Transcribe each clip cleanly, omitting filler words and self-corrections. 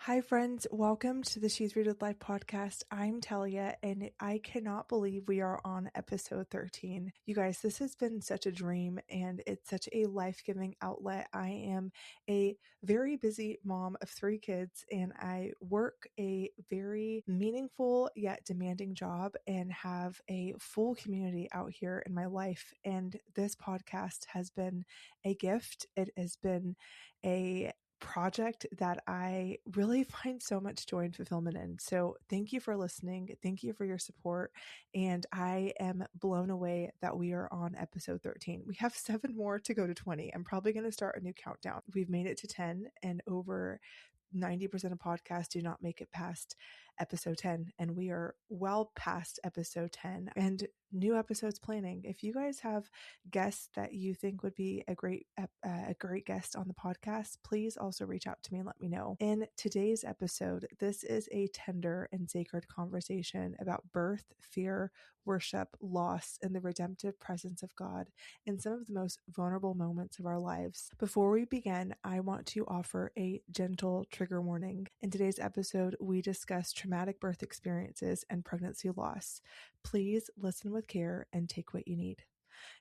Hi, friends. Welcome to the She's Rooted Life podcast. I'm Talia, and I cannot believe we are on episode 13. You guys, this has been such a dream, and it's such a life-giving outlet. I am a very busy mom of 3 kids, and I work a very meaningful yet demanding job and have a full community out here in my life. And this podcast has been a gift. It has been a project that I really find so much joy and fulfillment in. So thank you for listening. Thank you for your support. And I am blown away that we are on episode 13. We have 7 more to go to 20. I'm probably going to start a new countdown. We've made it to 10, and over 90% of podcasts do not make it past episode 10, and we are well past episode 10 and new episodes planning. If you guys have guests that you think would be a great guest on the podcast, please also reach out to me and let me know. In today's episode, this is a tender and sacred conversation about birth, fear, worship, loss, and the redemptive presence of God in some of the most vulnerable moments of our lives. Before we begin, I want to offer a gentle trigger warning. In today's episode, we discuss traumatic birth experiences and pregnancy loss. Please listen with care and take what you need.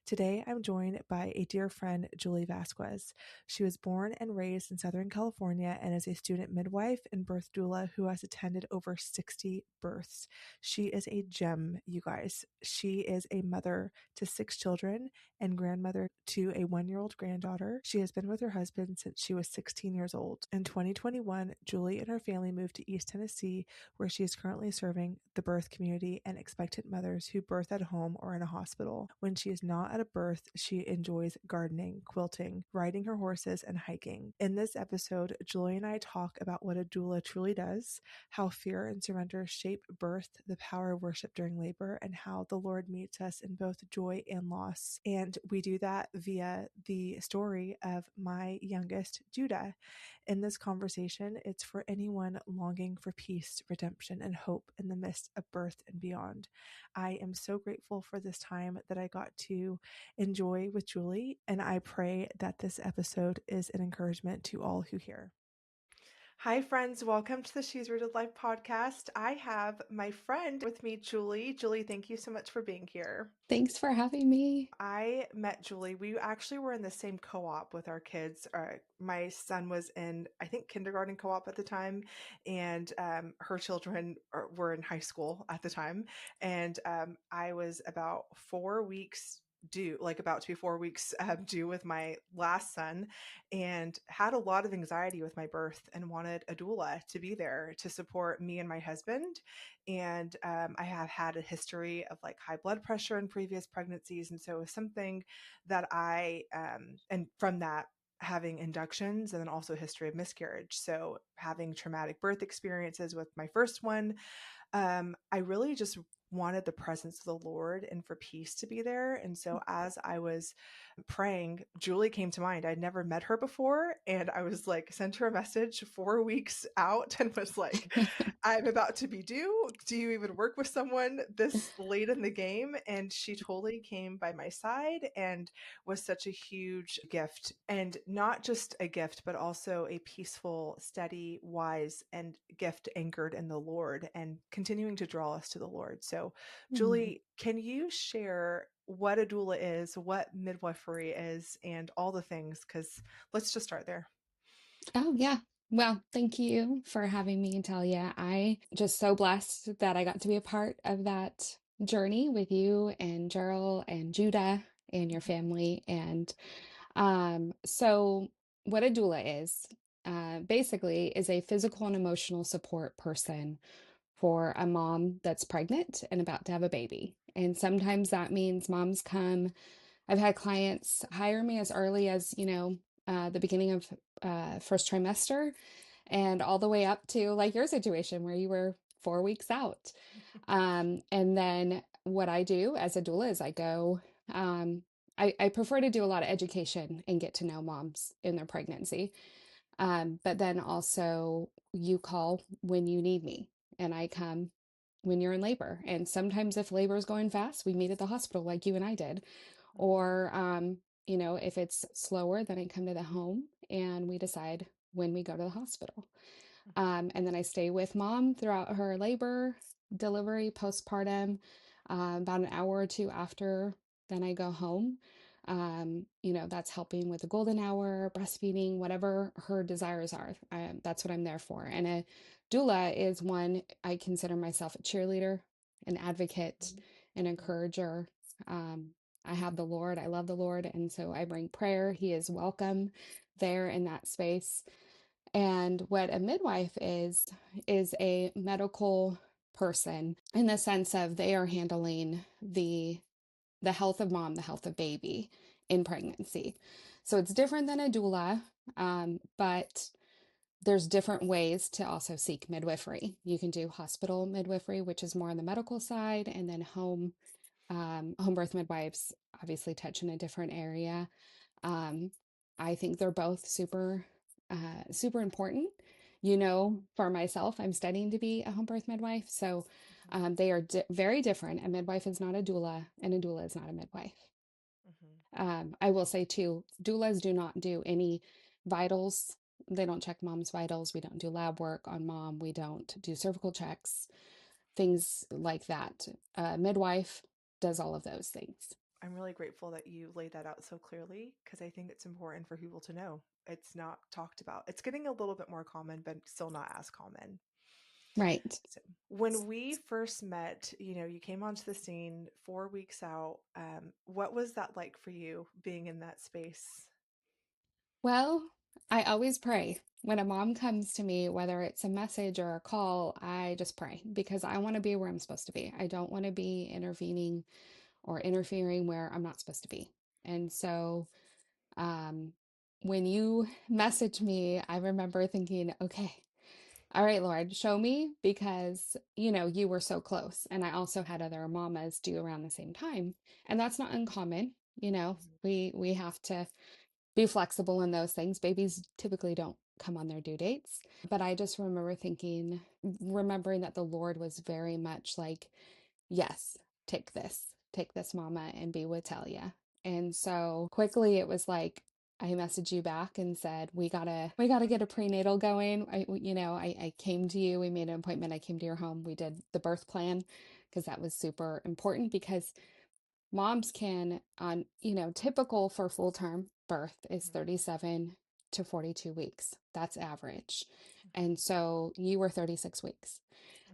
Today, I'm joined by a dear friend, Julie Vasquez. She was born and raised in Southern California and is a student midwife and birth doula who has attended over 60 births. She is a gem, you guys. She is a mother to 6 children and grandmother to a 1-year-old granddaughter. She has been with her husband since she was 16 years old. In 2021, Julie and her family moved to East Tennessee, where she is currently serving the birth community and expectant mothers who birth at home or in a hospital. When she is not at a birth, she enjoys gardening, quilting, riding her horses, and hiking. In this episode, Julie and I talk about what a doula truly does, how fear and surrender shape birth, the power of worship during labor, and how the Lord meets us in both joy and loss. And we do that via the story of my youngest, Judah. In this conversation, it's for anyone longing for peace, redemption, and hope in the midst of birth and beyond. I am so grateful for this time that I got to enjoy with Julie, and I pray that this episode is an encouragement to all who hear. Hi, friends. Welcome to the She's Rooted Life podcast. I have my friend with me, Julie. Julie, thank you so much for being here. Thanks for having me. I met Julie. We actually were in the same co-op with our kids. My son was in, I think, kindergarten co-op at the time, and her children were in high school at the time. And I was about 4 weeks about to be 4 weeks due with my last son, and had a lot of anxiety with my birth and wanted a doula to be there to support me and my husband. And I have had a history of like high blood pressure in previous pregnancies. And so it was something that and from that, having inductions and then also a history of miscarriage. So having traumatic birth experiences with my first one, I really just wanted the presence of the Lord and for peace to be there. And so as I was praying, Julie came to mind. I'd never met her before. And I was like, sent her a message 4 weeks out and was like, I'm about to be due. Do you even work with someone this late in the game? And she totally came by my side and was such a huge gift. And not just a gift, but also a peaceful, steady, wise, and gift anchored in the Lord and continuing to draw us to the Lord. So, Julie, can you share what a doula is, what midwifery is, and all the things? Because let's just start there. Oh, yeah. Well, thank you for having me, Talia. I just so blessed that I got to be a part of that journey with you and Gerald and Judah and your family. And so what a doula is, basically is a physical and emotional support person for a mom that's pregnant and about to have a baby. And sometimes that means moms come. I've had clients hire me as early as, the beginning of first trimester and all the way up to like your situation where you were 4 weeks out. And then what I do as a doula is I go, I prefer to do a lot of education and get to know moms in their pregnancy. But then also you call when you need me and I come when you're in labor. And sometimes if labor is going fast, we meet at the hospital like you and I did. Or, if it's slower, then I come to the home and we decide when we go to the hospital. And then I stay with mom throughout her labor, delivery, postpartum, about an hour or two after, then I go home. That's helping with the golden hour, breastfeeding, whatever her desires are. That's what I'm there for. And a doula is one I consider myself a cheerleader, an advocate, Mhm. an Mhm. encourager. Um, I have the Lord, I love the Lord. And so I bring prayer. He is welcome there in that space. And what a midwife is a medical person in the sense of they are handling the health of mom, the health of baby in pregnancy. So it's different than a doula, but there's different ways to also seek midwifery. You can do hospital midwifery, which is more on the medical side, and then home birth midwives obviously touch in a different area. um, I think they're both super important. For myself, I'm studying to be a home birth midwife. So Mhm. they are very different. A midwife is not a doula, and a doula is not a midwife. Mhm. I will say too, doulas do not do any vitals. They don't check mom's vitals. We don't do lab work on mom. We don't do cervical checks, things like that. Midwife does all of those things. I'm really grateful that you laid that out so clearly because I think it's important for people to know. It's not talked about. It's getting a little bit more common, but still not as common. Right. So when we first met, you came onto the scene 4 weeks out. What was that like for you being in that space? Well, I always pray. When a mom comes to me, whether it's a message or a call, I just pray because I want to be where I'm supposed to be. I don't want to be intervening or interfering where I'm not supposed to be. And so, um, when you message me, I remember thinking, okay, all right, Lord, show me because, you were so close. And I also had other mamas do around the same time. And that's not uncommon. Mhm. We have to be flexible in those things. Babies typically don't come on their due dates. But I just remember remembering that the Lord was very much like, yes, take this, mama, and be with Talia. And so quickly it was like, I messaged you back and said, we gotta get a prenatal going. I came to you, we made an appointment. I came to your home. We did the birth plan because that was super important because moms can typical for full term birth is Mhm. 37 to 42 weeks. That's average. Mhm. And so you were 36 weeks.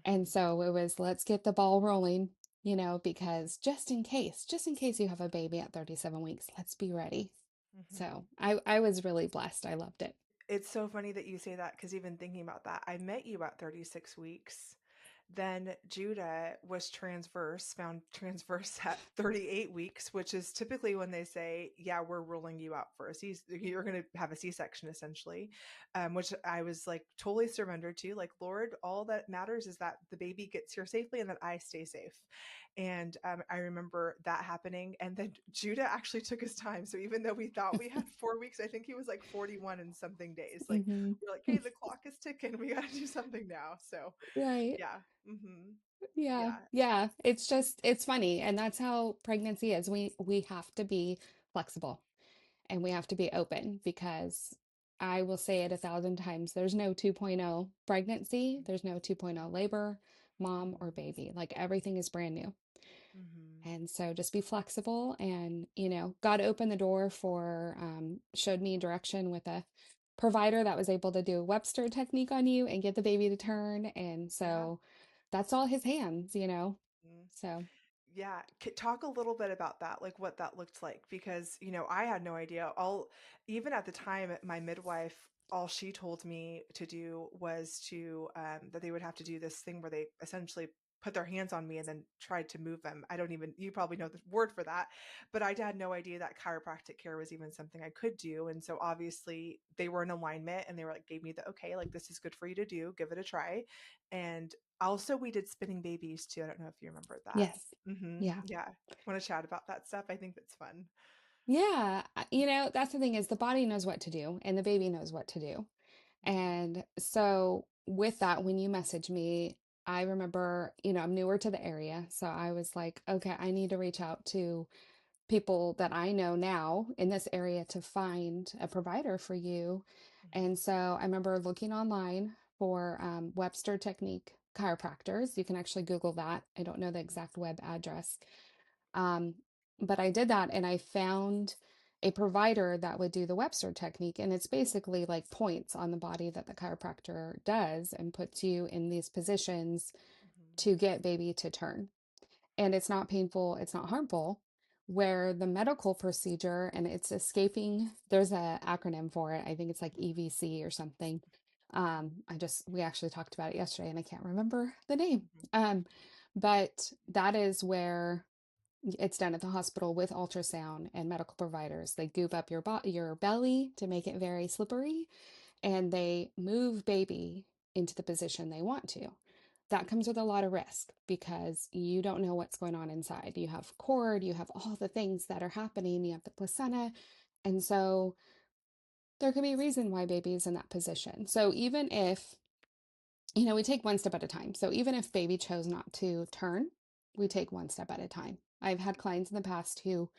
And Mhm. so it was, let's get the ball rolling, because just in case you have a baby at 37 weeks, let's be ready. Mhm. So I was really blessed. I loved it. It's so funny that you say that because even thinking about that, I met you at 36 weeks. Then Judah was found transverse at 38 weeks, which is typically when they say, yeah, we're ruling you out for a C. You're going to have a C-section essentially, which I was like totally surrendered to. Like, Lord, all that matters is that the baby gets here safely and that I stay safe. And I remember that happening. And then Judah actually took his time. So even though we thought we had 4 weeks, I think he was like 41 and something days. Like, Hmm. we're like, hey, the clock is ticking. We got to do something now. So, Right. yeah. Hmm. Yeah. Yeah. Yeah. It's funny. And that's how pregnancy is. We have to be flexible. And we have to be open because I will say it 1,000 times. There's no 2.0 pregnancy, there's no 2.0 labor, mom or Hmm. baby. Like everything is brand new. Hmm. And so just be flexible. And, God opened the door showed me direction with a provider that was able to do a Webster technique on you and get the baby to turn. And Yeah. so that's all his hands. Mm. So, Yeah, talk a little bit about that, like what that looked like, because I had no idea. All Even at the time, my midwife, all she told me to do was that they would have to do this thing where they essentially put their hands on me and then tried to move them. I don't even, you probably know the word for that, but I had no idea that chiropractic care was even something I could do. And so obviously they were in alignment and they were like, gave me the okay, like this is good for you to do, give it a try. And also, we did spinning babies too. I don't know if you remember that. yes. Hmm. Yeah. Yeah. Want to chat about that stuff? I think that's fun. Yeah, that's the thing is the body knows what to do and the baby knows what to do. Hmm. And so with that, when you message me, I remember, I'm newer to the area. So I was like, okay, I need to reach out to people that I know now in this area to find a provider for you. Hmm. And so I remember looking online. for Webster technique chiropractors. You can actually Google that. I don't know the exact web address. Um, but I did that and I found a provider that would do the Webster technique. And it's basically like points on the body that the chiropractor does and puts you in these positions Mm-hmm. to get baby to turn. And it's not painful, it's not harmful. Where the medical procedure, and it's escaping, there's a acronym for it. I think it's like EVC or something. We actually talked about it yesterday and I can't remember the name. Mm-hmm. But that is where it's done at the hospital with ultrasound and medical providers. They goop up your belly to make it very slippery, and they move baby into the position they want to. That comes with a lot of risk because you don't know what's going on inside. You have cord, you have all the things that are happening, you have the placenta. And so there could be a reason why baby is in that position. So even if, we take one step at a time. So even if baby chose not to turn, we take one step at a time. I've had clients in the past who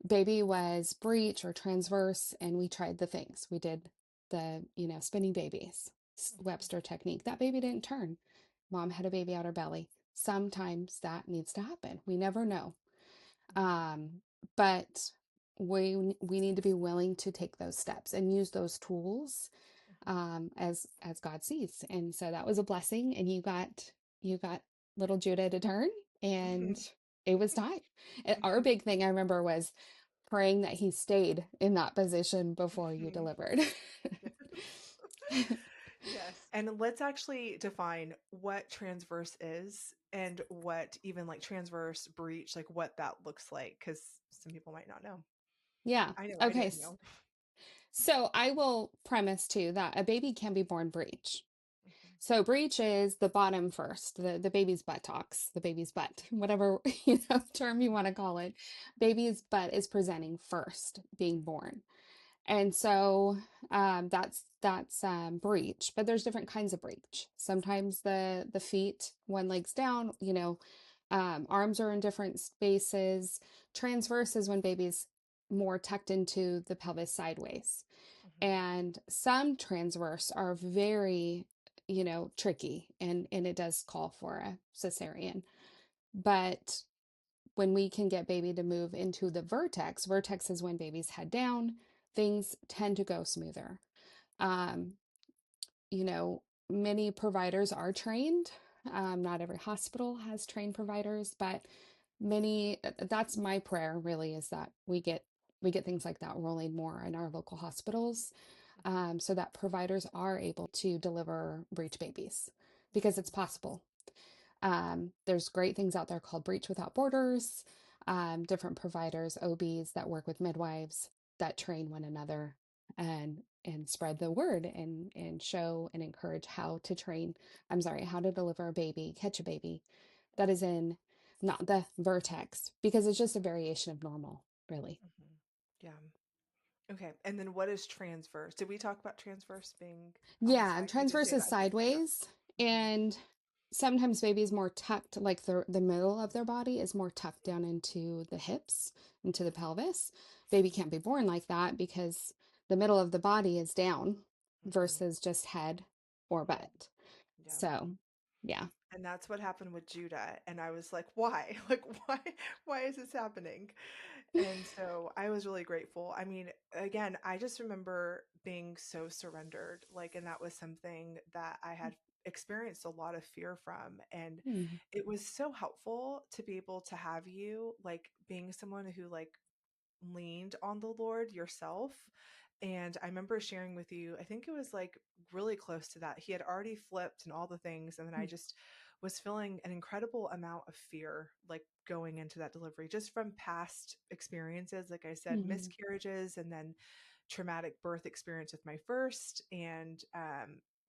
baby was breech or transverse, and we tried the things. We did the, spinning babies, Mm-hmm. Webster technique. That baby didn't turn. Mom had a baby out her belly. Sometimes that needs to happen. We never know. Um, but we need to be willing to take those steps and use those tools as God sees. And so that was a blessing. And you got little Judah to turn, and Mm-hmm. it was time. Our big thing I remember was praying that he stayed in that position before you Mm-hmm. delivered. Yes. Yes. And let's actually define what transverse is and what even like transverse breach, like what that looks like, because some people might not know. Yeah. I know I Okay. didn't know. So I will premise too that a baby can be born breech. Mhm. So breech is the bottom first, the baby's buttocks, the baby's butt, whatever term you want to call it. Baby's butt is presenting first, being born. And so that's breech, but there's different kinds of breech. Sometimes the feet, one leg's down, arms are in different spaces. Transverse is when baby's more tucked into the pelvis sideways. Mhm. And some transverse are very, tricky, and it does call for a cesarean. But when we can get baby to move into the vertex is when baby's head down, things tend to go smoother. Um, Many providers are trained. Not every hospital has trained providers, but that's my prayer really, is that we get things like that rolling more in our local hospitals, Mhm. so that providers are able to deliver breech babies because it's Mhm. possible. There's great things out there called Breach Without Borders, different providers, OBs that work with midwives that train one another and spread the word and show and encourage how to deliver a baby, catch a baby that is in not the vertex, because it's just a variation of normal, really. Mhm. Yeah. Okay. And then what is transverse? Did we talk about transverse being on the Yeah, and side? We did transverse say is that, okay. sideways, Mhm. and sometimes baby's more tucked, like the middle of their body is more tucked down into the hips, into the pelvis. Baby can't be born like that because the middle of the body is down Mhm. versus just head or Mhm. butt. Yeah. So, yeah. And that's what happened with Judah. And I was like, why? Like, why is this happening? And so I was really grateful. I mean, again, I just remember being so surrendered. Like, and that was something that I had experienced a lot of fear from. And Mm, it was so helpful to be able to have you, like, being someone who, like, leaned on the Lord yourself. And I remember sharing with you, I think it was like really close to that. He had already flipped and all the things. And then I mm, just was feeling an incredible amount of fear, like going into that delivery, just from past experiences. Like I said, mhm. miscarriages, and then traumatic birth experience with my first, and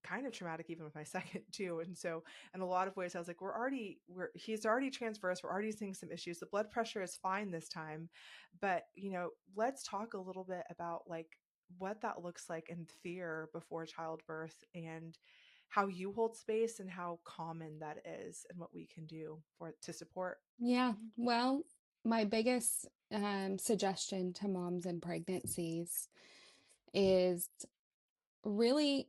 kind of traumatic even with my second too. And so in a lot of ways I was like, he's already transversed, we're already seeing some issues, the blood pressure is fine this time, but let's talk a little bit about like what that looks like in fear before childbirth, and how you hold space and how common that is, and what we can do for to support. Yeah. Well, my biggest suggestion to moms in pregnancies is really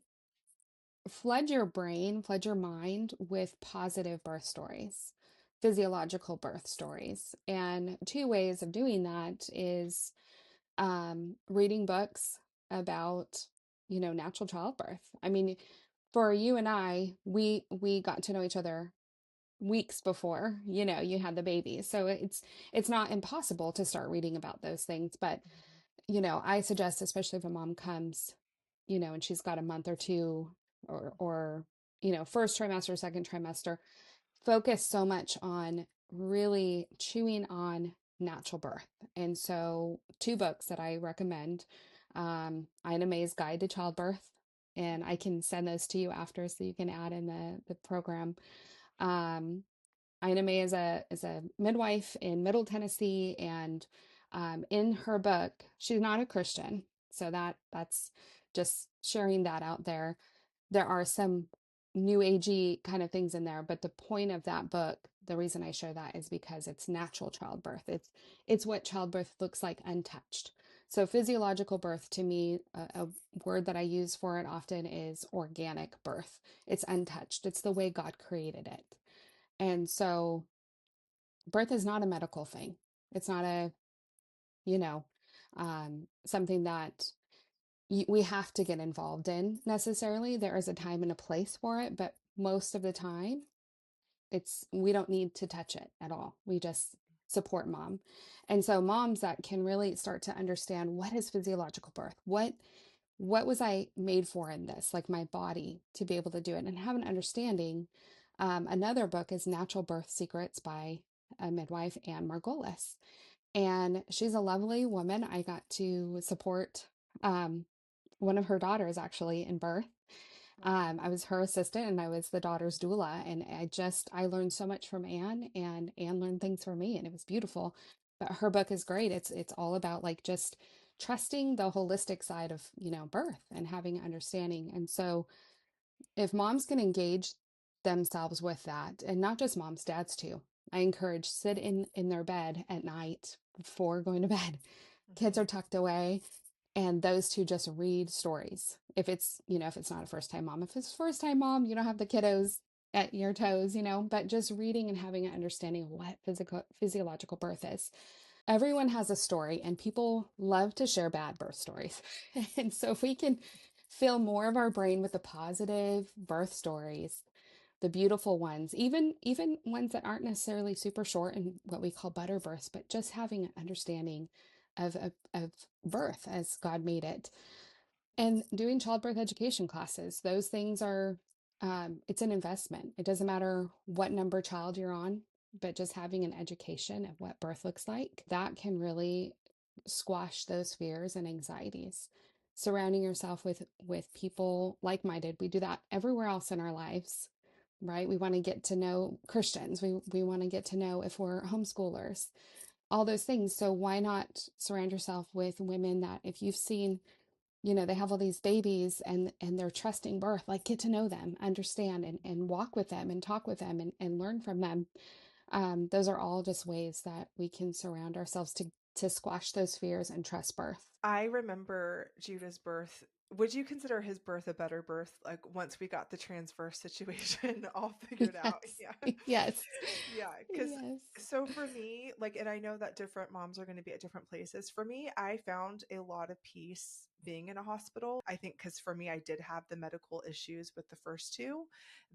flood your brain, flood your mind with positive birth stories, physiological birth stories. And two ways of doing that is reading books about, natural childbirth. I mean, for you and I, we got to know each other weeks before, you had the baby. So it's not impossible to start reading about those things, but I suggest, especially if a mom comes, and she's got a month or two or first trimester, second trimester, focus so much on really chewing on natural birth. And so two books that I recommend, Ina May's Guide to Childbirth, and I can send those to you after so you can add in the program. Um, Ina May is a midwife in Middle Tennessee, and in her book, she's not a Christian, so that's just sharing that out there. There are some new agey kind of things in there, but the point of that book, the reason I share that is because it's natural childbirth. It's what childbirth looks like untouched. So physiological birth to me, a word that I use for it often is organic birth. It's untouched. It's the way God created it. And so birth is not a medical thing. It's not a, you know, something that we have to get involved in necessarily. There is a time and a place for it, but most of the time, we don't need to touch it at all. We just support mom. And so moms that can really start to understand, what is physiological birth? What was I made for in this, like my body to be able to do it and have an understanding. Another book is Natural Birth Secrets by a midwife, Anne Margolis. And she's a lovely woman. I got to support um, one of her daughters actually in birth. I was her assistant and I was the daughter's doula. And I learned so much from Anne, and Anne learned things from me, and it was beautiful. But her book is great. It's all about like just trusting the holistic side of, birth and having understanding. And so if moms can engage themselves with that, and not just moms, dads too, I encourage sit in their bed at night before going to bed. Kids are tucked away, and those two just read stories. If it's not a first time mom, if it's first time mom, you don't have the kiddos at your toes, but just reading and having an understanding of what physiological birth is. Everyone has a story, and people love to share bad birth stories. And so if we can fill more of our brain with the positive birth stories, the beautiful ones, even ones that aren't necessarily super short and what we call butter births, but just having an understanding of birth as God made it, and doing childbirth education classes. Those things are, it's an investment. It doesn't matter what number child you're on, but just having an education of what birth looks like, that can really squash those fears and anxieties. Surrounding yourself with people like-minded. We do that everywhere else in our lives, right? We want to get to know Christians. We want to get to know if we're homeschoolers, all those things. So why not surround yourself with women that, if you've seen, they have all these babies and they're trusting birth, like get to know them, understand, and walk with them and talk with them and learn from them. Those are all just ways that we can surround ourselves to squash those fears and trust birth. I remember Judah's birth. Would you consider his birth a better birth? Like once we got the transverse situation all figured out. Yes. Yeah. Yes. Yeah. Cause Yes. so for me, like, and I know that different moms are going to be at different places. For me, I found a lot of peace being in a hospital. I think because for me, I did have the medical issues with the first two,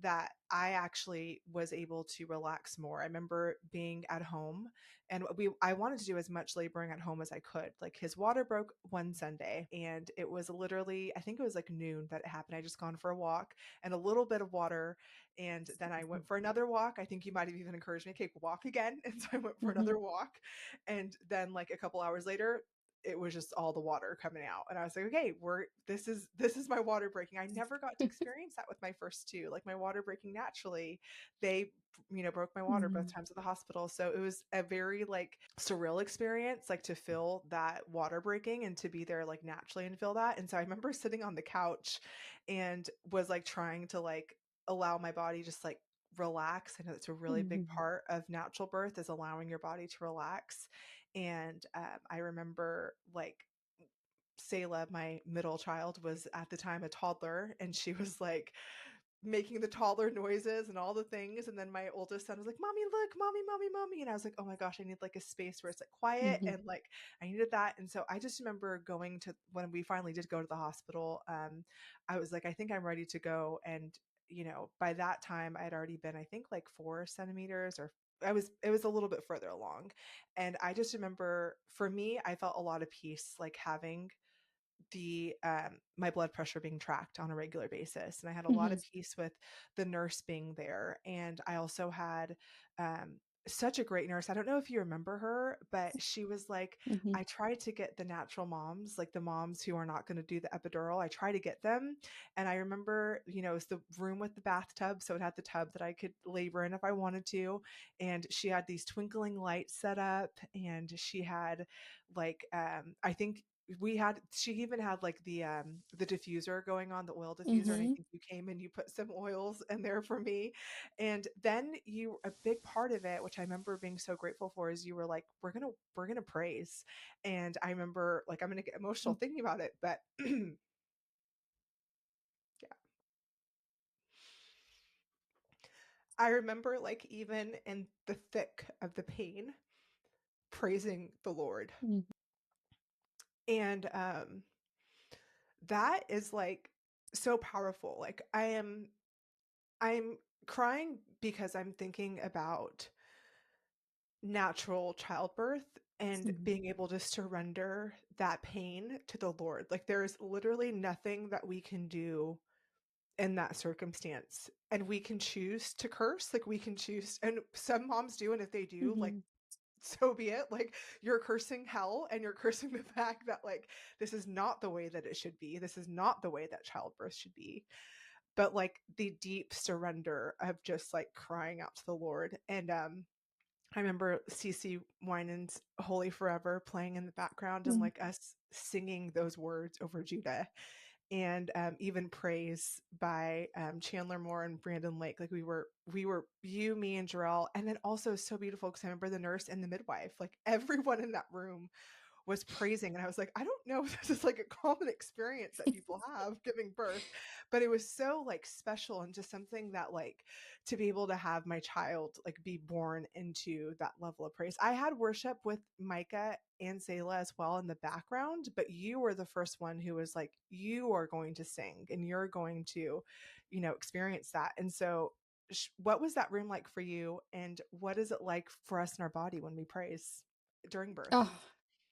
that I actually was able to relax more. I remember being at home, and I wanted to do as much laboring at home as I could. Like his water broke one Sunday, and it was literally, I think it was like noon that it happened. I just gone for a walk and a little bit of water, and then I went for another walk. I think you might have even encouraged me, okay, walk again. And so I went for Mm-hmm. another walk, and then like a couple hours later, it was just all the water coming out, and I was like, okay, this is my water breaking. I never got to experience that with my first two, like my water breaking naturally. They broke my water both times at the hospital, so it was a very like surreal experience, like to feel that water breaking and to be there like naturally and feel that. And so I remember sitting on the couch and was like trying to like allow my body just like relax. I know that's a really big Mm-hmm. part of natural birth, is allowing your body to relax. And I remember like Selah, my middle child, was at the time a toddler, and she was like making the toddler noises and all the things. And then my oldest son was like, "Mommy, look, mommy, mommy, mommy." And I was like, "Oh my gosh, I need like a space where it's like quiet." Mhm. And like I needed that. And so I just remember going to, when we finally did go to the hospital, I was like, I think I'm ready to go. And, by that time I had already been, I think, like 4 centimeters, or it was a little bit further along. And I just remember, for me, I felt a lot of peace, like having the my blood pressure being tracked on a regular basis, and I had a lot of Mhm. peace with the nurse being there. And I also had such a great nurse. I don't know if you remember her, but she was like, Mhm. I tried to get the natural moms, like the moms who are not going to do the epidural, I try to get them. And I remember, it was the room with the bathtub, so it had the tub that I could labor in if I wanted to. And she had these twinkling lights set up, and she had like I think she even had like the diffuser going on, the oil diffuser. And I Mhm. think you came and you put some oils in there for me. And then a big part of it, which I remember being so grateful for, is you were like, we're gonna praise. And I remember, like, I'm gonna get emotional thinking about it, but yeah, I remember, like, even in the thick of the pain, praising the Lord. Mhm. And that is like so powerful. Like, I'm crying because I'm thinking about natural childbirth and Mhm. being able to surrender that pain to the Lord. Like, there is literally nothing that we can do in that circumstance. And we can choose to curse, like we can choose, and some moms do, and if they do, like, Mhm. so be it. Like, you're cursing hell, and you're cursing the fact that, like, this is not the way that it should be. This is not the way that childbirth should be. But like the deep surrender of just like crying out to the Lord. And I remember CC Winans Holy Forever playing in the background, and Mhm. like us singing those words over Judah. And even praise by Chandler Moore and Brandon Lake. Like, we were you, me, and Jarrell. And then also so beautiful, because I remember the nurse and the midwife, like everyone in that room was praising. And I was like, I don't know if this is like a common experience that people have giving birth, but it was so like special, and just something that, like, to be able to have my child like be born into that level of praise. I had worship with Micah and Selah as well in the background, but you were the first one who was like, you are going to sing and you're going to, experience that. And so what was that room like for you, and what is it like for us in our body when we praise during birth? Oh,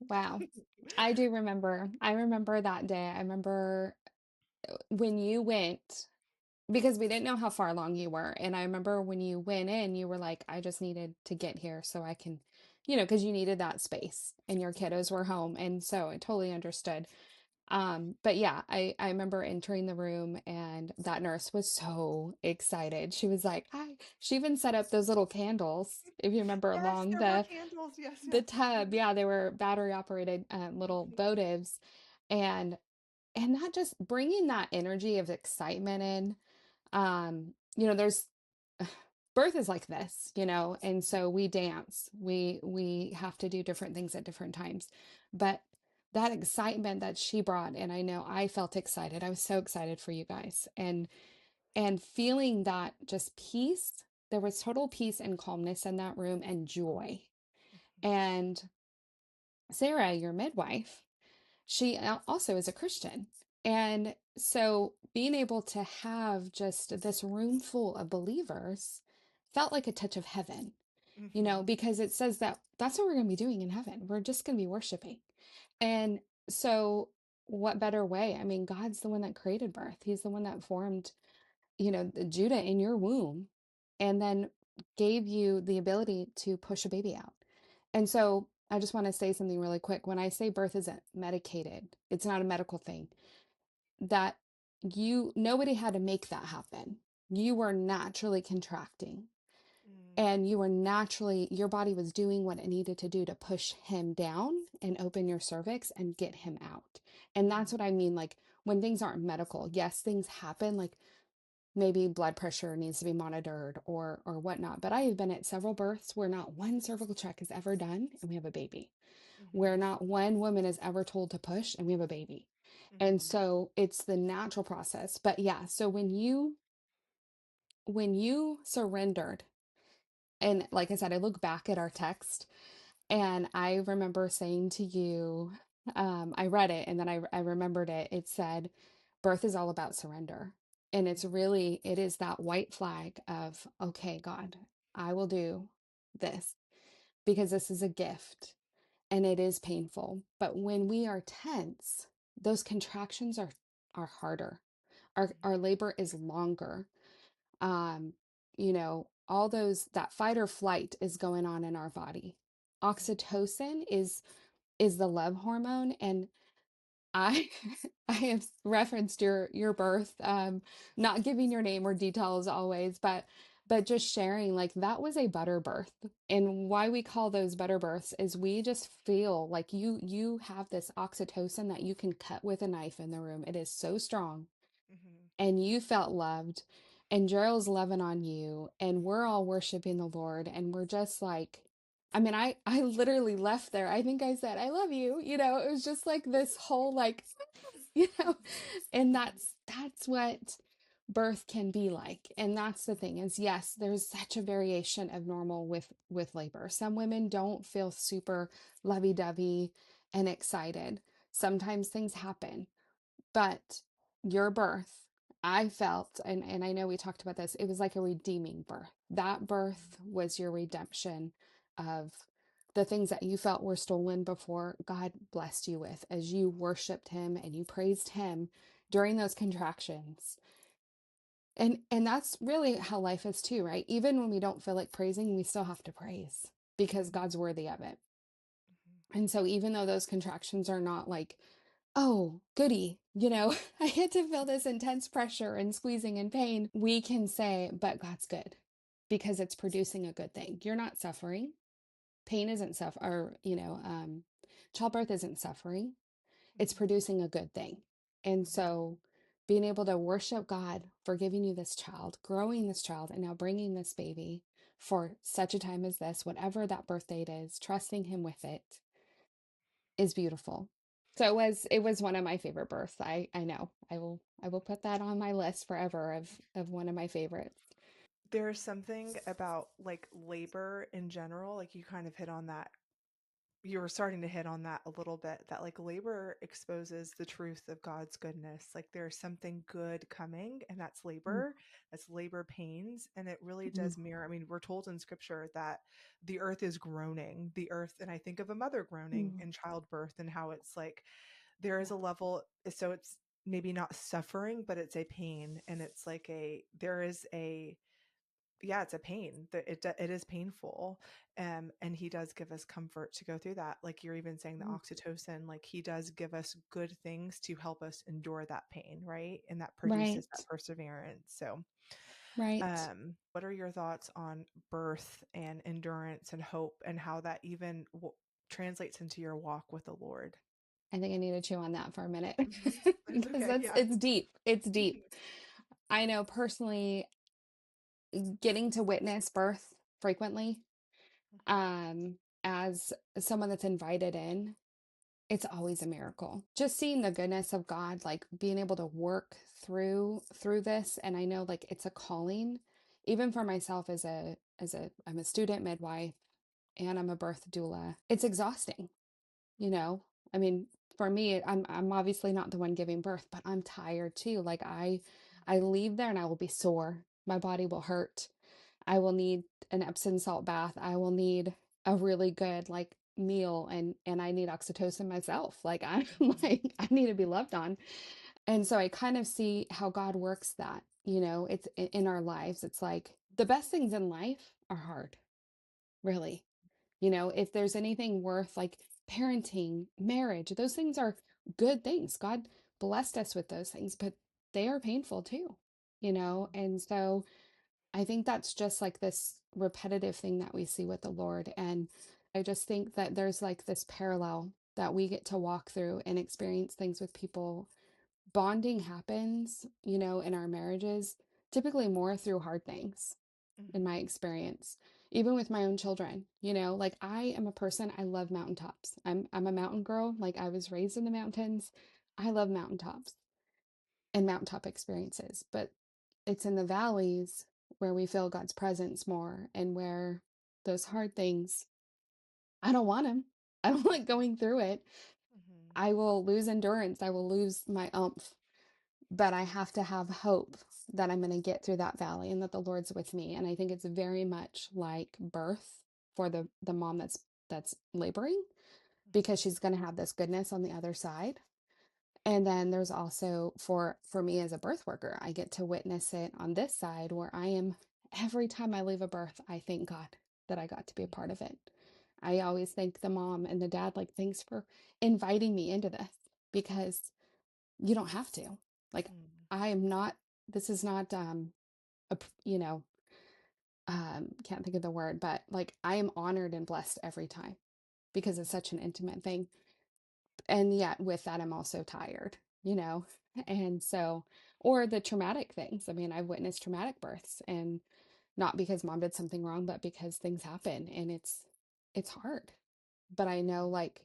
wow. I do remember. I remember that day. I remember when you went, because we didn't know how far along you were. And I remember when you went in, you were like, I just needed to get here so I can, because you needed that space and your kiddos were home. And so I totally understood. But yeah, I remember entering the room and that nurse was so excited. She was like, "Hi." She even set up those little candles, if you remember, Yes, along there were candles. Yes, the yes. tub. Mhm, Yeah, they were battery operated little mhm, votives. And that just bringing that energy of excitement in. There's birth is like this, and so we dance. We have to do different things at different times. But that excitement that she brought, and I know I felt excited. I was so excited for you guys. And feeling that just peace. There was total peace and calmness in that room and joy. mhm, And Sarah, your midwife, she also is a Christian. And so being able to have just this room full of believers felt like a touch of heaven, mhm, because it says that that's what we're going to be doing in heaven. We're just going to be worshiping. And so, what better way? I mean, God's the one that created birth, He's the one that formed, the Judah in your womb and then gave you the ability to push a baby out. And so, I just want to say something really quick. When I say birth isn't medicated, it's not a medical thing, that nobody had to make that happen. You were naturally contracting mm, and your body was doing what it needed to do to push him down and open your cervix and get him out. And that's mm, what I mean. Like, when things aren't medical, yes, things happen. Like, maybe blood pressure needs to be monitored or whatnot. But I have been at several births where not one cervical check is ever done and we have a baby. where Mhm. not one woman is ever told to push and we have a baby. And Mhm. so it's the natural process. But yeah, so when you surrendered, and like I said, I look back at our text and I remember saying to you, I read it and then I remembered it. It said, birth is all about surrender. And it's really, it is that white flag of, okay, God, I will do this because this is a gift and it is painful. But when we are tense, those contractions are harder. Our labor is longer. Um, all those that fight or flight is going on in our body. Oxytocin is the love hormone, and I I have referenced your birth, not giving your name or details always, but just sharing like that was a butter birth. And why we call those butter births is we just feel like you have this oxytocin that you can cut with a knife in the room. It is so strong Mhm. and you felt loved and Gerald's loving on you and we're all worshiping the Lord and we're just like I mean I literally left there. I think I said I love you. It was just like this whole like you know and that's what birth can be like. And that's the thing is yes, there's such a variation of normal with labor. Some women don't feel super lovey-dovey and excited. Sometimes things happen. But your birth, I felt, and I know we talked about this, it was like a redeeming birth. That birth was your redemption of the things that you felt were stolen before. God blessed you with as you worshiped him and you praised him during those contractions. And that's really how life is too, right? Even when we don't feel like praising, we still have to praise because Mhm. God's worthy of it. Mhm. And so even though those contractions are not like oh, goody, I get to feel this intense pressure and squeezing and pain. We can say, but God's good because it's producing a good thing. You're not suffering. Pain isn't or, childbirth isn't suffering. It's Mhm. producing a good thing. And Mhm. so being able to worship God for giving you this child, growing this child, and now bringing this baby for such a time as this, whatever that birth date is, trusting him with it is beautiful. So it was one of my favorite births. I know. I will put that on my list forever of one of my favorites. There's something about like labor in general, like you kind of hit on that. You were starting to hit on that a little bit, that like labor exposes the truth of God's goodness. Like there's something good coming, and that's Mm, labor, that's labor pains. And it really mm, does mirror. I mean, we're told in scripture that the earth is groaning, the earth, and I think of a mother groaning mm. in childbirth and how it's like there is Yeah. a level, so it's maybe not suffering, but it's a pain. And it's like there is a, yeah, it's a pain that it is painful. And he does give us comfort to go through that. Like you're even saying the Mm. oxytocin, like he does give us good things to help us endure that pain, right? And that produces that Right. perseverance. So Right. what are your thoughts on birth and endurance and hope, and how that even translates into your walk with the Lord? I think I need to chew on that for a minute Mhm. That's because okay, that's yeah. it's deep. It's Mhm. deep. I know personally getting to witness birth frequently, Mhm. um, as someone that's invited in. It's always a miracle. Just seeing the goodness of God, like being able to work through this. And I know like it's a calling, even for myself as a I'm a student midwife and I'm a birth doula. It's exhausting, you know. I mean, for me, I'm obviously not the one giving birth, but I'm tired too. Like I leave there and I will be sore. My body will hurt. I will need an Epsom salt bath. I will need a really good like meal and I need oxytocin myself. Like I'm Mhm. like I need to be loved on. And so I kind of see how God works that, it's in our lives. It's like the best things in life are hard, really. If there's anything worth like parenting, marriage, those things are good things. God blessed us with those things, but they are painful too. Mhm. And so I think that's just like this repetitive thing that we see with the Lord. And I just think that there's like this parallel that we get to walk through and experience things with people. Bonding happens, in our marriages, typically more through hard things, in Mhm. my experience. even with my own children, like I am a person, I love mountaintops. I'm a mountain girl. Like I was raised in the mountains. I love mountaintops and mountaintop experiences, but it's in the valleys where we feel God's presence more and where those hard things, I don't want them. I don't like going through it. Hmm. I will lose endurance. I will lose my umph, but I have to have hope that I'm going to get through that valley and that the Lord's with me. And I think it's very much like birth for the mom that's laboring, because she's going to have this goodness on the other side. And then there's also for me as a birth worker, I get to witness it on this side where I am every time I leave a birth, I thank God that I got to be a part of it. I always thank the mom and the dad, like, thanks for inviting me into this, because you don't have to. Like, Hmm. I am not, this is not, a, can't think of the word, but like, I am honored and blessed every time because it's such an intimate thing. And yet with that, I'm also tired. And so, or the traumatic things. I mean, I've witnessed traumatic births, and not because mom did something wrong, but because things happen and it's hard. But I know, like,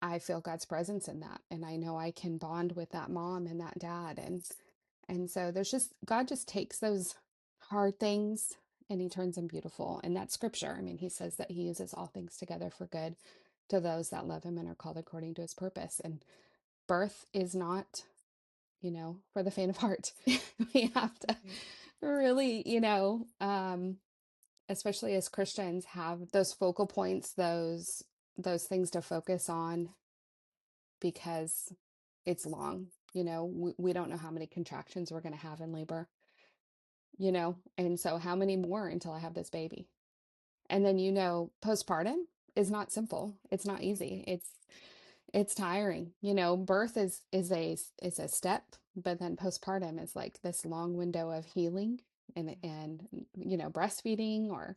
I feel God's presence in that, and I know I can bond with that mom and that dad. And so there's just, God just takes those hard things and he turns them beautiful. And that's scripture. I mean, he says that he uses all things together for good to those that love him and are called according to his purpose. And birth is not, for the faint of heart. We have to Hmm. really, especially as Christians, have those focal points, those things to focus on, because it's long. We don't know how many contractions we're going to have in labor, and so how many more until I have this baby? And then, postpartum is not simple. It's not easy. It's tiring. Birth is a step, but then postpartum is like this long window of healing and breastfeeding, or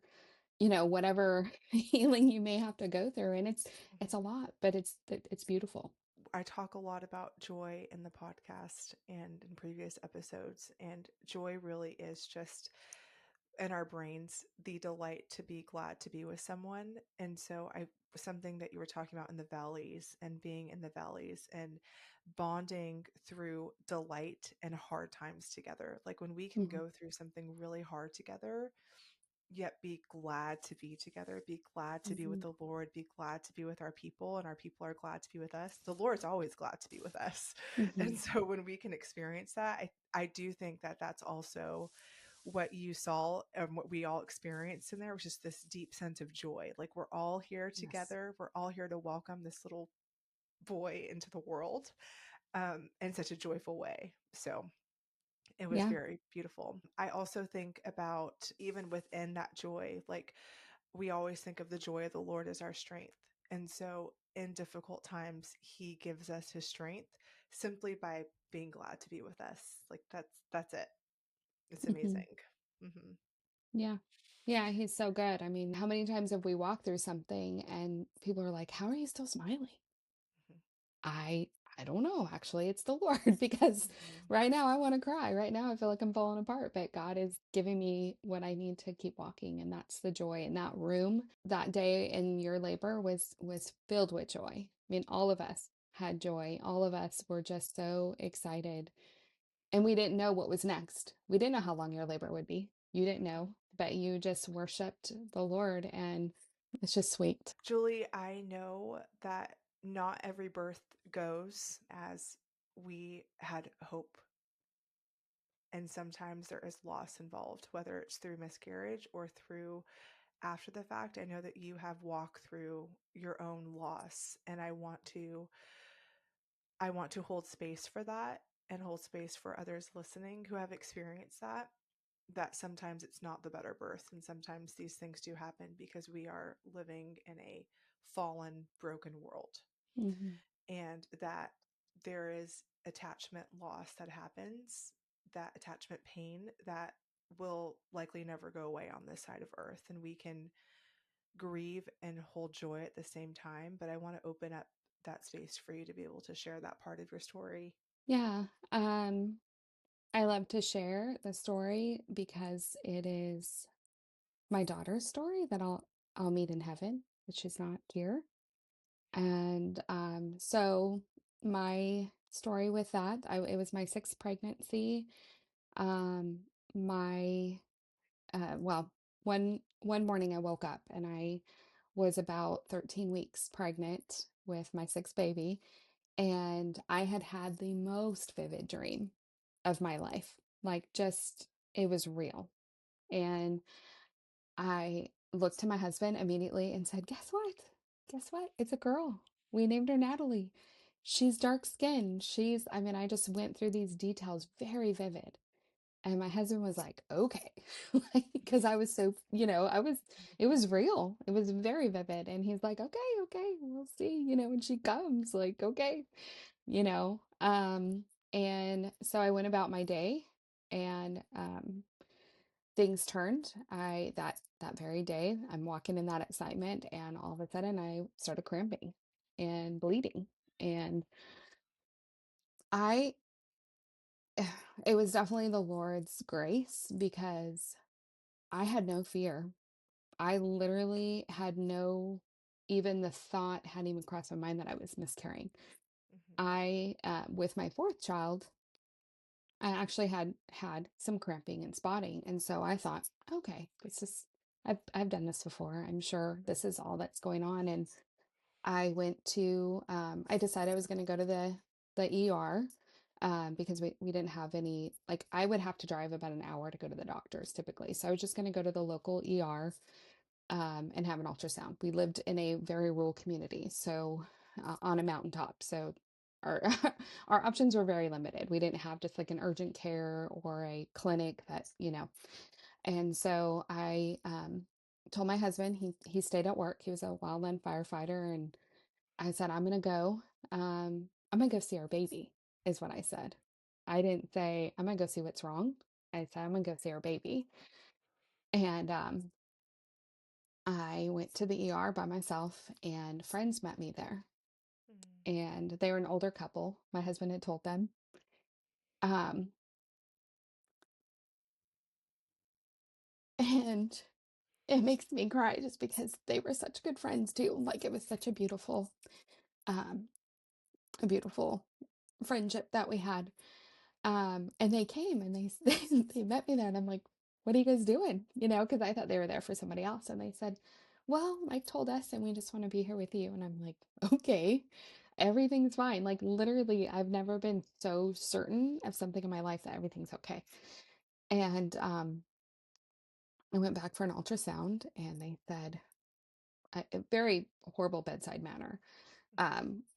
whatever healing you may have to go through. And it's a lot, but it's beautiful. I talk a lot about joy in the podcast and in previous episodes, and joy really is just in our brains the delight to be glad to be with someone. And so I something that you were talking about in the valleys and being in the valleys and bonding through delight and hard times together. Like when we can Hmm. go through something really hard together, yet be glad to be together, be glad to be with Hmm. the Lord, be glad to be with our people, and our people are glad to be with us. The Lord's always glad to be with us. Hmm. And so when we can experience that, I do think that that's also what you saw and what we all experienced in there was just this deep sense of joy. Like we're all here Yes. together. We're all here to welcome this little boy into the world in such a joyful way. So it was Yeah. very beautiful. I also think about even within that joy, like we always think of the joy of the Lord as our strength. And so in difficult times, he gives us his strength simply by being glad to be with us. Like that's it. It's Hmm. amazing. Hmm. Yeah. Yeah, he's so good. I mean, how many times have we walked through something and people are like, "How are you still smiling?" Hmm. I I don't know, actually. It's the Lord, because Hmm. right now I want to cry. Right now I feel like I'm falling apart, but God is giving me what I need to keep walking, and that's the joy in that room. That day in your labor was filled with joy. I mean, all of us had joy. All of us were just so excited. And we didn't know what was next. We didn't know how long your labor would be. You didn't know, but you just worshiped the Lord, and it's just sweet. Julie, I know that not every birth goes as we had hope. And sometimes there is loss involved, whether it's through miscarriage or through after the fact. I know that you have walked through your own loss, and I want to hold space for that and hold space for others listening who have experienced that sometimes it's not the better birth, and sometimes these things do happen because we are living in a fallen, broken world, Hmm. and that there is attachment loss that happens, that attachment pain that will likely never go away on this side of earth, and we can grieve and hold joy at the same time. But I want to open up that space for you to be able to share that part of your story. Yeah. I love to share the story because it is my daughter's story that I'll meet in heaven, but she's not here. And so my story with that, it was my sixth pregnancy. Um, my well, one morning I woke up and I was about 13 weeks pregnant with my sixth baby, and I had had the most vivid dream of my life. Like, just, it was real. And I looked to my husband immediately and said, "Guess what? Guess what? It's a girl. We named her Natalie. She's dark skinned. I mean, I just went through these details, very vivid." And my husband was like, "Okay." Like, because I was so, it was real. It was very vivid. And he's like, "Okay, okay, we'll see, when she comes, like, okay, you know." And so I went about my day, and things turned. That very day, I'm walking in that excitement, and all of a sudden I started cramping and bleeding. And I it was definitely the Lord's grace, because I had no fear. I literally had no, even the thought hadn't even crossed my mind that I was miscarrying. Mhm. With my fourth child, I actually had some cramping and spotting. And so I thought, okay, I've done this before. I'm sure this is all that's going on. And I decided I was going to go to the ER, because we didn't have any, like, I would have to drive about an hour to go to the doctors typically. So I was just going to go to the local ER, and have an ultrasound. We lived in a very rural community, so on a mountaintop. So our our options were very limited. We didn't have just like an urgent care or a clinic that. And so I told my husband, he stayed at work. He was a wildland firefighter, and I said, I'm gonna go see our baby, is what I said. I didn't say I'm gonna go see what's wrong. I said I'm gonna go see our baby. And I went to the ER by myself, and friends met me there. Mhm. And they were an older couple. My husband had told them. Um, and it makes me cry just because they were such good friends too. Like, it was such um, a beautiful friendship that we had. And they came and they met me there, and I'm like, "What are you guys doing?" Because I thought they were there for somebody else. And they said, "Well, Mike told us, and we just want to be here with you." And I'm like, "Okay, everything's fine." Like, literally, I've never been so certain of something in my life that everything's okay. And I went back for an ultrasound, and they said, a very horrible bedside manner.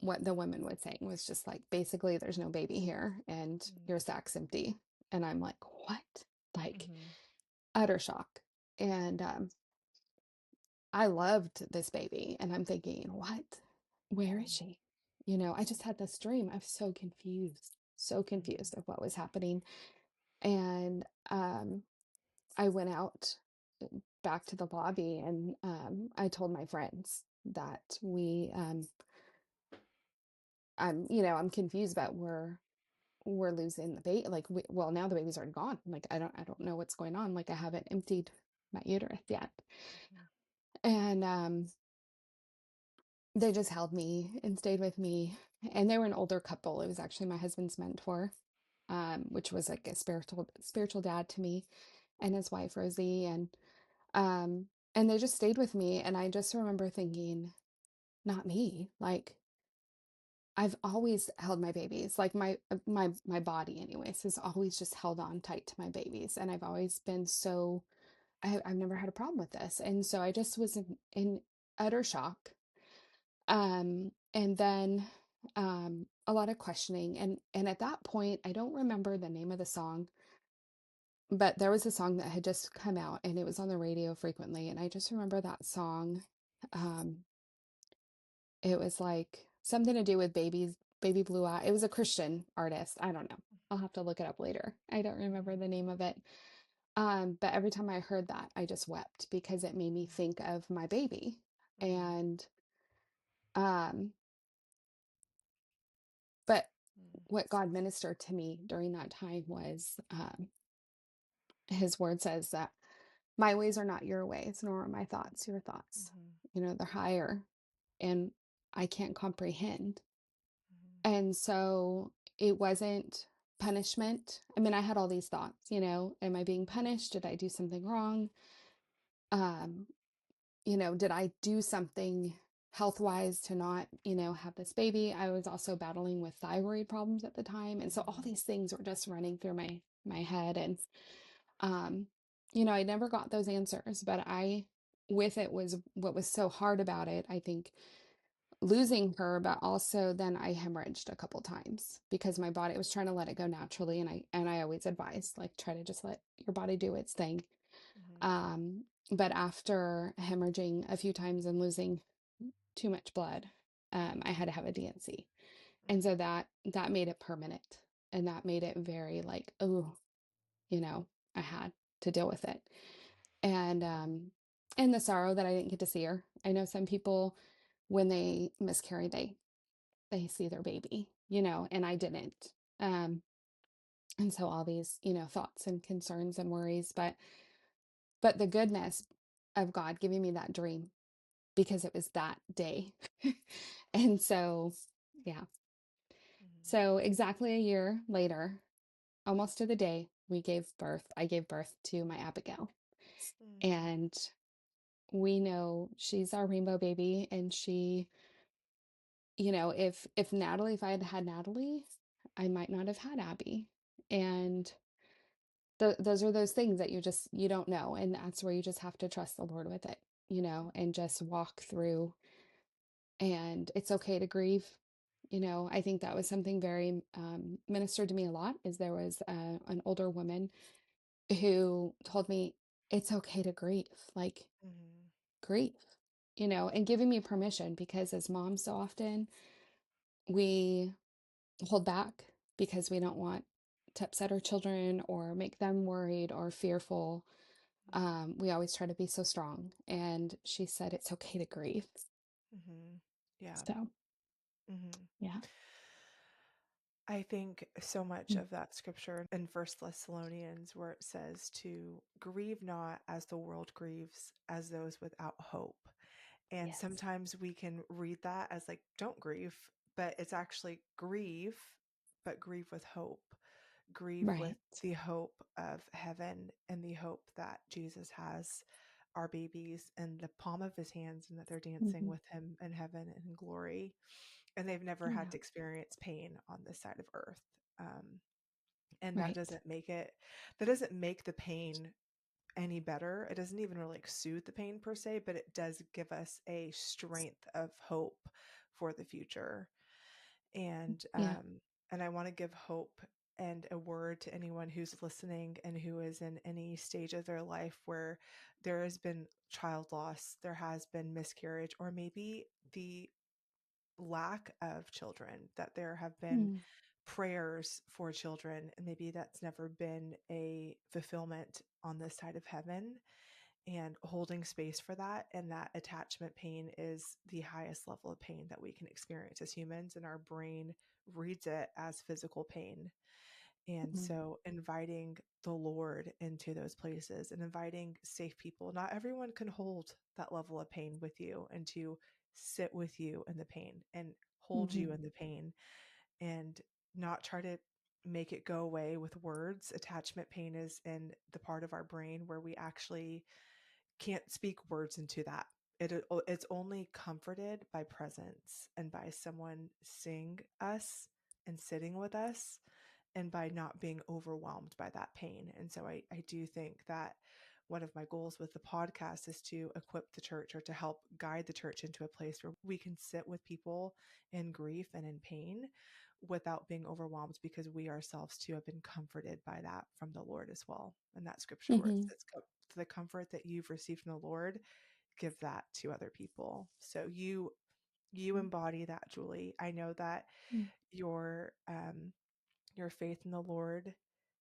What the woman was saying was just like, basically, there's no baby here, and Mhm. your sack's empty. And I'm like, "What?" Like, Mhm. utter shock. And I loved this baby, and I'm thinking, what? Where is Mhm. she? I just had this dream. I was so Mhm. confused of what was happening. And I went out back to the lobby, and I told my friends that I'm confused about where we're losing the baby. Like, well, now the baby's already gone. Like, I don't know what's going on. Like, I haven't emptied my uterus yet. Mhm. And they just held me and stayed with me. And they were an older couple. It was actually my husband's mentor, which was like a spiritual dad to me, and his wife Rosie. And they just stayed with me. And I just remember thinking, not me. Like, I've always held my babies, like my body anyways has always just held on tight to my babies, and I've always been so, I've never had a problem with this. And so I just was in utter shock. And then a lot of questioning, and at that point I don't remember the name of the song, but there was a song that had just come out, and it was on the radio frequently, and I just remember that song. um it was like something to do with baby blue eye. It was a Christian artist. I don't know, I'll have to look it up later. I don't remember Mhm. the name of it. But every time I heard that, I just wept, because it made me think of my baby. Mhm. And um but Mhm. what God ministered to me during that time was, his word says that my ways are not your ways, nor are my thoughts your thoughts. Mhm. They're higher and I can't comprehend. Mhm. And so it wasn't punishment. I mean, I had all these thoughts, am I being punished? Did I do something wrong? Um, did I do something health wise to not, have this baby? I was also battling with thyroid problems at the time. And so all Mhm. these things were just running through my head. And, um, I never got those answers, but with it was what was so hard about it, I think, losing her, but also then I hemorrhaged a couple times because my body was trying to let it go naturally. And I always advise, like, try to just let your body do its thing. Mhm. But after hemorrhaging a few times and losing too much blood, I had to have a DNC. And so Mhm. that made it permanent. And that made it very like, oh, I had to deal with it. And the sorrow that I didn't get to see her. I know some people, when they miscarry, they see their baby, and I didn't. And so all these, thoughts and concerns and worries, but the goodness of God giving me that dream because it was that day. And so, yeah. Mhm. So exactly a year later, almost to the day, I gave birth to my Abigail. Mhm. And we know she's our rainbow baby. And she, if I had had Natalie, I might not have had Abby. And those are those things that you don't know. And that's where you just have to trust the Lord with it, and just walk through. And it's okay to grieve. I think that was something very ministered to me a lot. Is there was an older woman who told me it's okay to grieve, like, Mhm. grieve, and giving me permission, because as moms, so often we hold back because we don't want to upset our children or make them worried or fearful. We always try to be so strong. And she said it's okay to grieve. Mhm. Yeah. So, Mhm. yeah. I think so much Mm. of that scripture in First Thessalonians, where it says to grieve not as the world grieves, as those without hope. And Yes. sometimes we can read that as like, don't grieve, but it's actually grieve, but grieve with hope. Grieve with Right. the hope of heaven and the hope that Jesus has our babies in the palm of his hands and that they're dancing Hmm. with him in heaven and in glory. And they've never had Yeah. to experience pain on this side of earth. Um, and Right. that doesn't make the pain any better. It doesn't even really like soothe the pain per se, but it does give us a strength of hope for the future. And Yeah. and I want to give hope and a word to anyone who's listening and who is in any stage of their life where there has been child loss, there has been miscarriage, or maybe the lack of children, that there have been Mm. prayers for children, and maybe that's never been a fulfillment on this side of heaven, and holding space for that. And that attachment pain is the highest level of pain that we can experience as humans, and our brain reads it as physical pain. And Mm. so inviting the Lord into those places and inviting safe people. Not everyone can hold that level of pain with you, and to sit with you in the pain and hold you Hmm. in the pain, and not try to make it go away with words. Attachment pain is in the part of our brain where we actually can't speak words into that. It's only comforted by presence and by someone seeing us and sitting with us, and by not being overwhelmed by that pain. And so I do think that one of my goals with the podcast is to equip the church, or to help guide the church into a place where we can sit with people in grief and in pain without being overwhelmed, because we ourselves too have been comforted by that from the Lord as well. And that scripture where it Hmm. says, the comfort that you've received from the Lord, give that to other people. So you embody that, Julie. I know that Mm. your faith in the Lord,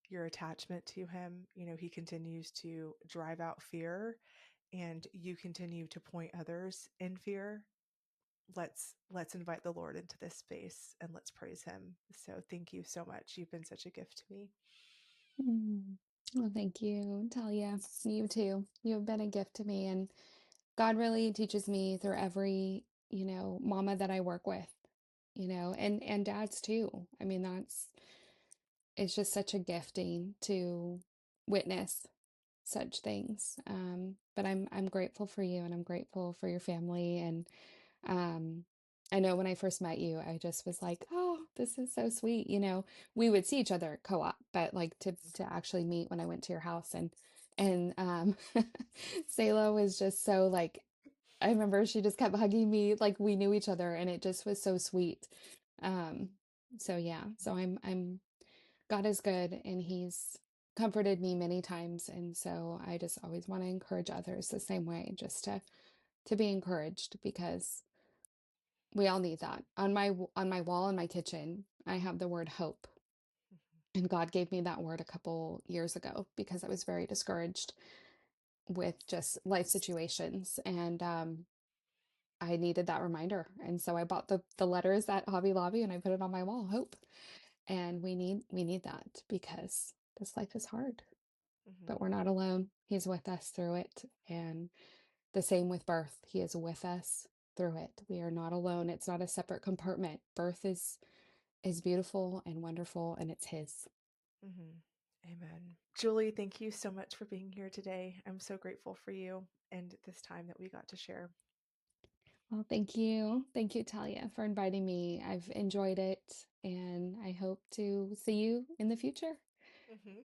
your attachment to him, he continues to drive out fear, and you continue to point others in fear. Let's invite the Lord into this space and let's praise him. So thank you so much. You've been such a gift to me. Mm. Well, thank you, Talia. You too. You have been a gift to me, and God really teaches me through every, mama that I work with, and dads too. I mean, it's just such a gifting to witness such things. But I'm grateful for you, and I'm grateful for your family. And um, I know when I first met you, I just was like, oh, this is so sweet. We would see each other at co-op, but like to actually meet when I went to your house, and Selah was just so like, I remember she just kept hugging me like we knew each other, and it just was so sweet. Um, so yeah, so I'm God is good, and He's comforted me many times, and so I just always want to encourage others the same way, just to be encouraged, because we all need that. On my wall in my kitchen, I have the word hope. And God gave me that word a couple years ago because I was very discouraged with just life situations, and I needed that reminder. And so I bought the letters at Hobby Lobby and I put it on my wall, hope. And we need that because this life is hard, but Hmm. we're not alone. He's with us through it. And the same with birth. He is with us through it. We are not alone. It's not a separate compartment. Birth is beautiful and wonderful, and it's his. Hmm. Amen. Julie, thank you so much for being here today. I'm so grateful for you and this time that we got to share. Well, thank you. Thank you, Talia, for inviting me. I've enjoyed it, and I hope to see you in the future. Hmm.